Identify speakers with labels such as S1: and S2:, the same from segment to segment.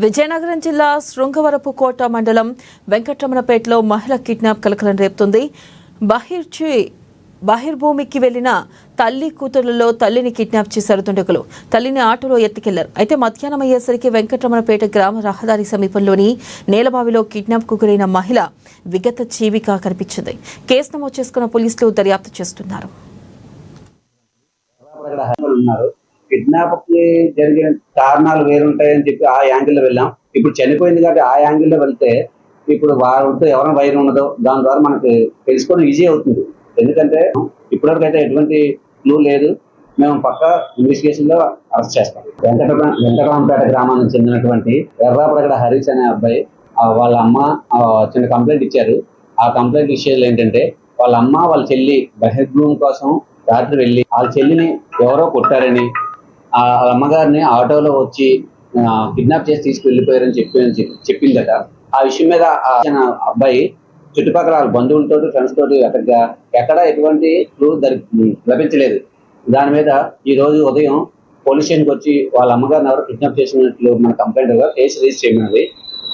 S1: విజయనగరం జిల్లా శృంగవరపుకోట మండలం వెంకటరమణపేటలో మహిళ కిడ్నాప్ కలకలం రేపుతుంది. బహిర్భూమికి వెళ్లిన తల్లి కూతురులలో తల్లిని కిడ్నాప్ చేశారు దుండగులు. తల్లిని ఆటోలో ఎత్తుకెళ్లారు. అయితే మధ్యాహ్నం అయ్యేసరికి వెంకటరమణపేట గ్రామ రహదారి సమీపంలోని నేలబావిలో కిడ్నాప్ కు గురైన మహిళ విగత జీవిగా కనిపించింది. కేసు నమోదు చేసుకున్న పోలీసులు దర్యాప్తు చేస్తున్నారు.
S2: కిడ్నాప్ కి జరిగిన కారణాలు వేరుంటాయని చెప్పి ఆ యాంగిల్లో వెళ్ళాం. ఇప్పుడు చనిపోయింది కాబట్టి ఆ యాంగిల్లో వెళ్తే ఇప్పుడు వారితో ఎవరైనా వైరం ఉన్నదో దాని ద్వారా మనకు తెలుసుకోవడం ఈజీ అవుతుంది. ఎందుకంటే ఇప్పటివరకైతే ఎటువంటి క్లూ లేదు. మేము పక్క ఇన్వెస్టిగేషన్ లో అరెస్ట్ చేస్తాం. వెంకటరామపేట గ్రామానికి చెందినటువంటి ఎర్రాప్రగడ హరీష్ అనే అబ్బాయి వాళ్ళ అమ్మ చిన్న కంప్లైంట్ ఇచ్చారు. ఆ కంప్లైంట్ విషయాలు ఏంటంటే వాళ్ళ అమ్మ వాళ్ళ చెల్లి బహిర్భూమి కోసం రాత్రి వెళ్ళి వాళ్ళ చెల్లిని ఎవరో కొట్టారని ఆ అమ్మగారిని ఆటోలో వచ్చి కిడ్నాప్ చేసి తీసుకువెళ్ళిపోయారని చెప్పిందట. ఆ విషయం మీద అబ్బాయి చుట్టుపక్కల వాళ్ళ బంధువులతో ఫ్రెండ్స్ తోటి ఎక్కడ ఎటువంటి క్లూ లభించలేదు. దాని మీద ఈ రోజు ఉదయం పోలీస్ స్టేషన్కి వచ్చి వాళ్ళ అమ్మగారిని ఎవరో కిడ్నాప్ చేసినట్లు మన కంప్లైంట్ కేసు రిజిస్టర్ చేయమన్నది.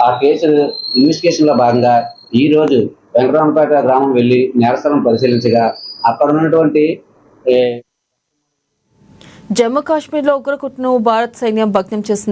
S2: ఆ కేసు ఇన్వెస్టిగేషన్ లో భాగంగా ఈ రోజు వెంకటరామపేట గ్రామం వెళ్లి నేరస్థలం పరిశీలించగా అక్కడ ఉన్నటువంటి
S1: జమ్మూ కాశ్మీర్లో ఉగ్రకుట్ను భారత్ సైన్యం భగ్నం చేసింది.